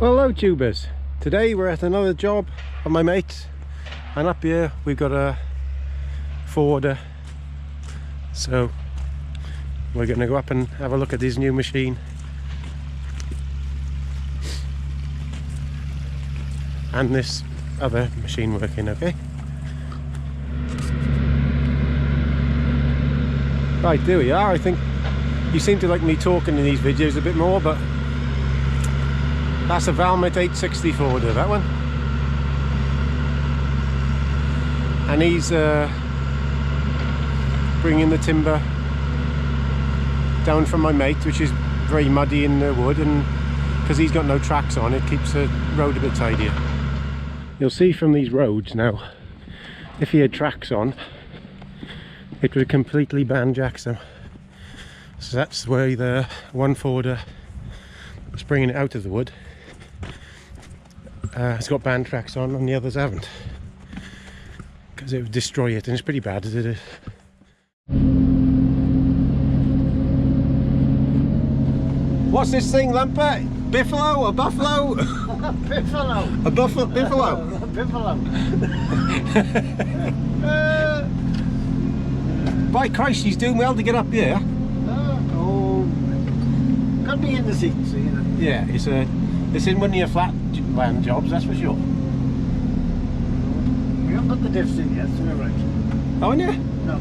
Well, hello tubers. Today we're at another job of my mates, and up here we've got a forwarder, so we're going to go up and have a look at this new machine and this other machine working. Okay, right, there we are. I think you seem to like me talking in these videos a bit more, but that's a Valmet 860 forwarder, that one. And he's bringing the timber down from my mate, which is very muddy in the wood, and because he's got no tracks on, it keeps the road a bit tidier. You'll see from these roads now, if he had tracks on, it would completely banjacks them. So that's where the one forwarder was bringing it out of the wood. It's got band tracks on and the others haven't, because it would destroy it, and it's pretty bad as it is. What's this thing, Lumper? Biffalo? A buffalo? Biffalo. A buffalo? Biffalo. By Christ, she's doing well to get up here. Could be in the seats, you know. Yeah, it's in one of your flat land jobs, that's for sure. We haven't put the diffs in yet, so we're right. Oh, yeah? No.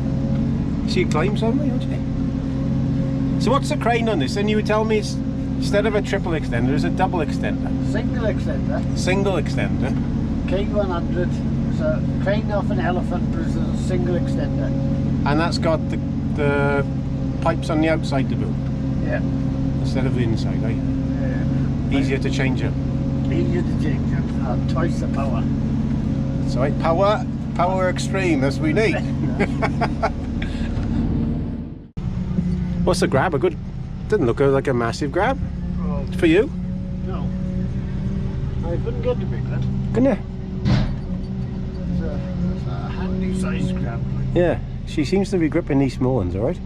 So you climb somewhere, don't you? So what's the crane on this? And you would tell me it's, instead of a triple extender, it's a double extender. Single extender. Single extender. K100. It's a crane off an elephant, but it's a single extender. And that's got the pipes on the outside to boom. Yeah. Instead of the inside, right? Easier to change them. Easier to change them. Twice the power. So right, power extreme, as we need. What's the grab? A good, didn't look like a massive grab. Oh. For you? No. I couldn't get the big one. Couldn't you? It's a handy size grab. Yeah, she seems to be gripping these small ones, alright?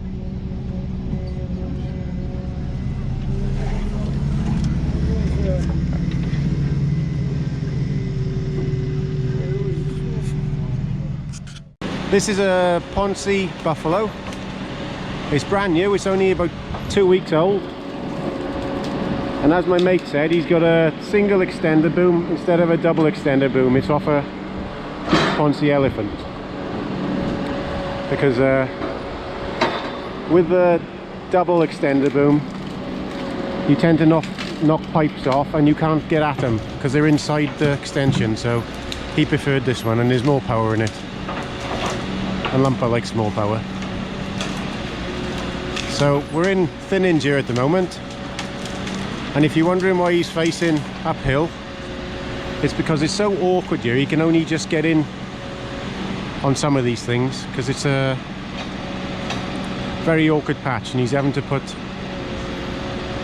This is a Ponsse Buffalo. It's brand new, it's only about 2 weeks old. And as my mate said, he's got a single extender boom instead of a double extender boom. It's off a Ponsse Elephant. Because with the double extender boom, you tend to knock pipes off and you can't get at them because they're inside the extension. So he preferred this one, and there's more power in it. And Lumper likes more power. So we're in Thin Inch here at the moment, and if you're wondering why he's facing uphill, it's because it's so awkward here. He can only just get in on some of these things because it's a very awkward patch, and he's having to put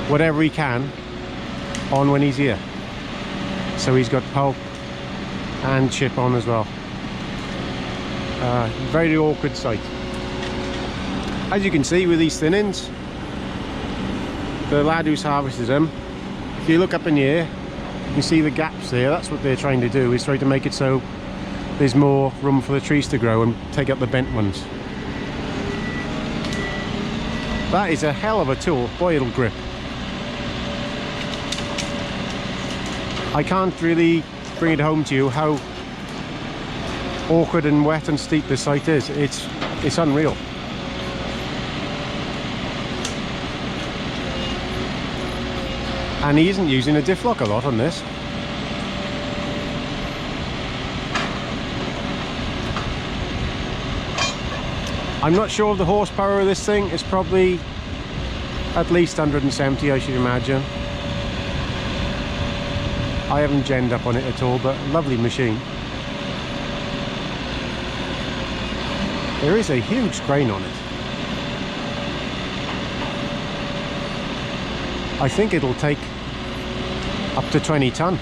whatever he can on when he's here. So he's got pulp and chip on as well. Very awkward sight. As you can see with these thin-ins, the lad who's harvested them, if you look up in the air, you can see the gaps there. That's what they're trying to do, is try to make it so there's more room for the trees to grow and take up the bent ones. That is a hell of a tool. Boy, it'll grip. I can't really bring it home to you how awkward and wet and steep this site is. It's unreal. And he isn't using a diff lock a lot on this. I'm not sure of the horsepower of this thing. It's probably at least 170, I should imagine. I haven't genned up on it at all, but lovely machine. There is a huge crane on it. I think it'll take up to 20 ton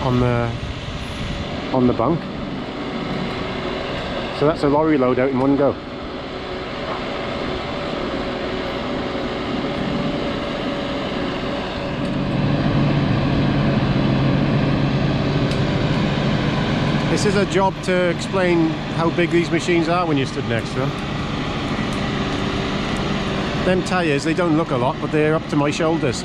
on the bunk. So that's a lorry load out in one go. This is a job to explain how big these machines are when you stood next to them. Them tyres, they don't look a lot, but they're up to my shoulders.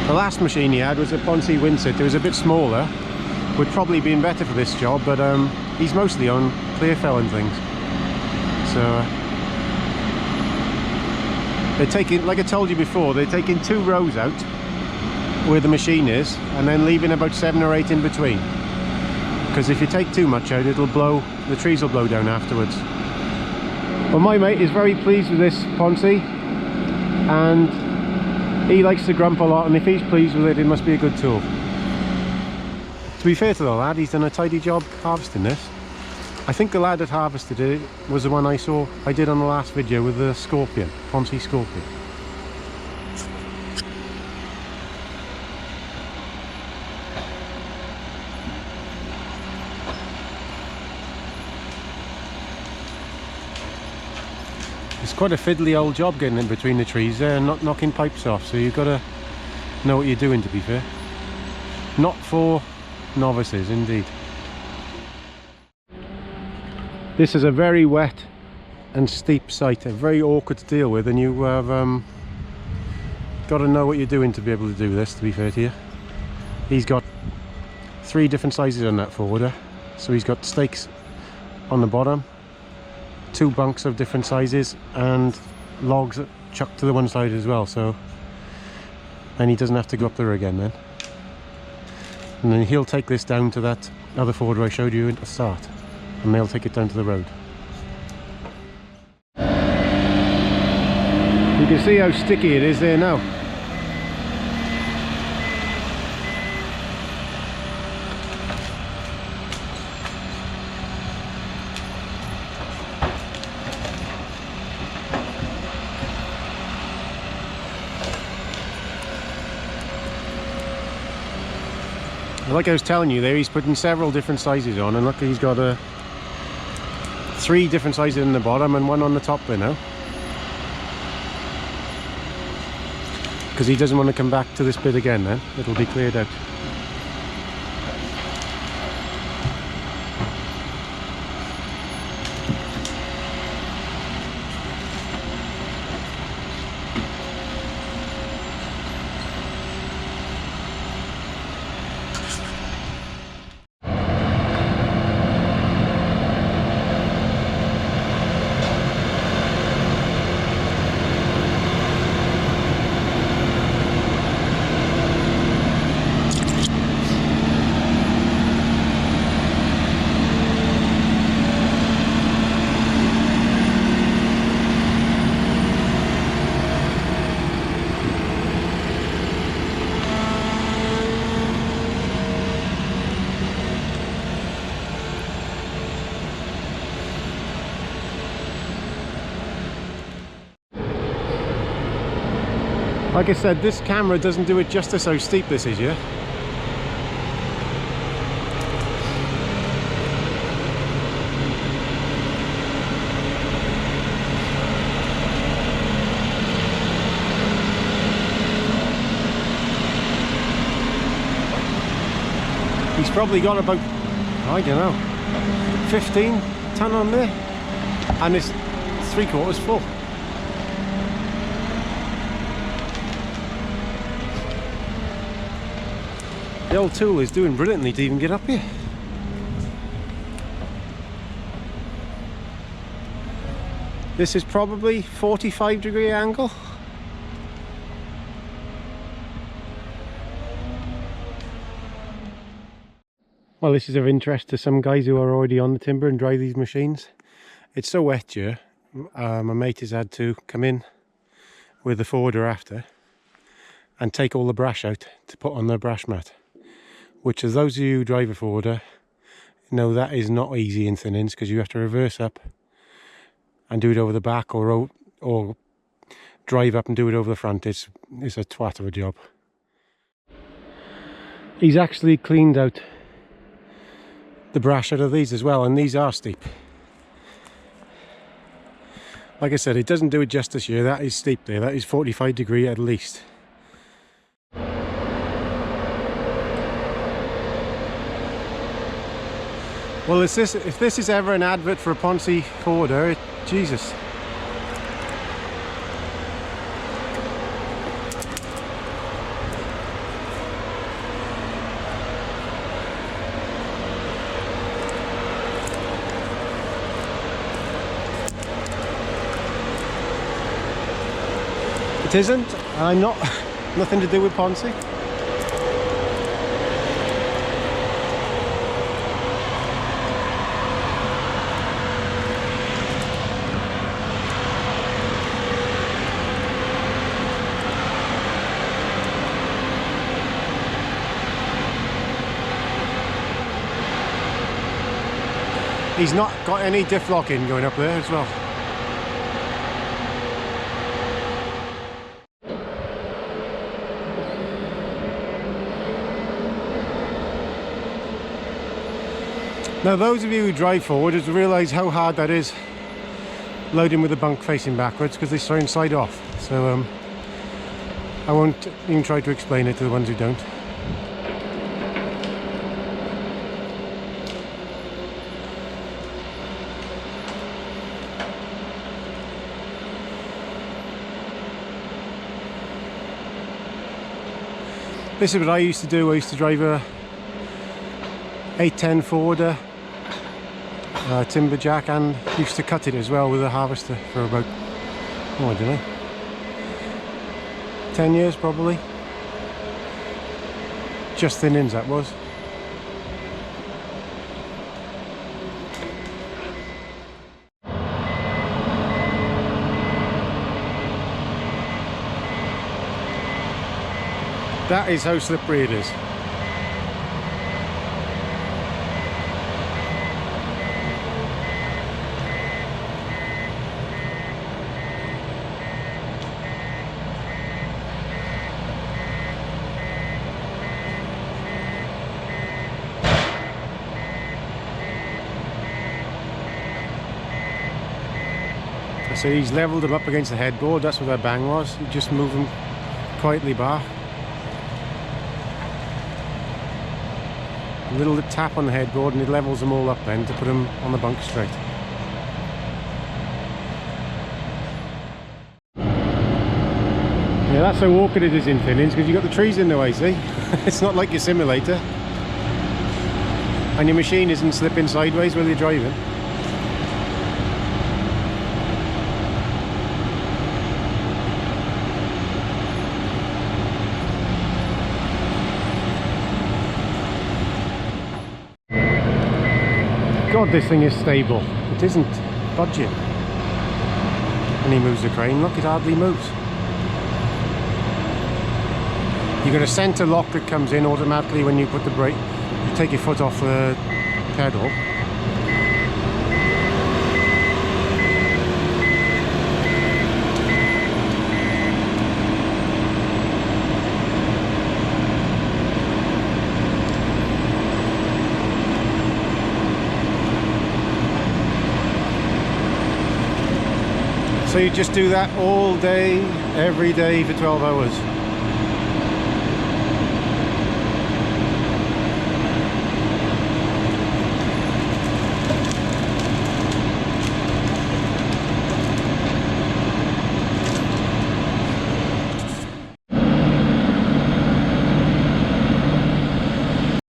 The last machine he had was a ponsse windsit. It was a bit smaller, would probably been better for this job, but he's mostly on clear fell and things. So they're taking, like I told you before, they're taking 2 rows out where the machine is and then leaving about 7 or 8 in between, because if you take too much out, it'll blow, the trees will blow down afterwards. Well, my mate is very pleased with this ponsse, and he likes to grump a lot, and if he's pleased with it, it must be a good tool. To be fair to the lad, he's done a tidy job harvesting this. I think the lad that harvested it was the one I did on the last video with the scorpion, ponsse scorpion. It's quite a fiddly old job getting in between the trees there and not knocking pipes off, so you've got to know what you're doing, to be fair. Not for novices, indeed. This is a very wet and steep site, very awkward to deal with, and you have got to know what you're doing to be able to do this, to be fair to you. He's got 3 different sizes on that forwarder, so he's got stakes on the bottom, 2 bunks of different sizes, and logs chucked to the one side as well, so then he doesn't have to go up there again then. And then he'll take this down to that other forwarder I showed you at the start, and they'll take it down to the road. You can see how sticky it is there now. Like I was telling you there, he's putting several different sizes on, and look, he's got 3 different sizes in the bottom and 1 on the top there now, because he doesn't want to come back to this bit again. Then it'll be cleared out. Like I said, this camera doesn't do it justice how steep this is, yeah? He's probably got about, I don't know, 15 ton on there, and it's 3/4 full. The old tool is doing brilliantly to even get up here. This is probably 45-degree angle. Well, this is of interest to some guys who are already on the timber and drive these machines. It's so wet here, my mate has had to come in with the forwarder after and take all the brash out to put on the brash mat, which, as those of you who drive a forwarder know, that is not easy in thin-ins, because you have to reverse up and do it over the back, or drive up and do it over the front. It's a twat of a job. He's actually cleaned out the brash out of these as well, and these are steep. Like I said, it doesn't do it justice here. That is steep there. That is 45 degree at least. Well, if this is ever an advert for a Ponsse forwarder, Jesus. It isn't. I'm not. Nothing to do with Ponsse. He's not got any diff lock-in going up there as well. Now those of you who drive forwarders realise how hard that is loading with the bunk facing backwards, because they turn side off. So I won't even try to explain it to the ones who don't. This is what I used to do. I used to drive a 810 forwarder, timberjack, and used to cut it as well with a harvester for about, oh, I don't know, 10 years probably. Just thin-ins that was. That is how slippery it is. So he's levelled them up against the headboard. That's what that bang was. You just move them quietly back. A little tap on the headboard and it levels them all up then to put them on the bunk straight. Yeah, that's how awkward it is in thin-ins, because you've got the trees in the way, see? It's not like your simulator. And your machine isn't slipping sideways while you're driving. God, this thing is stable. It isn't budging. And he moves the crane, look, it hardly moves. You've got a centre lock that comes in automatically when you put the brake. You take your foot off the pedal. So you just do that all day, every day for 12 hours.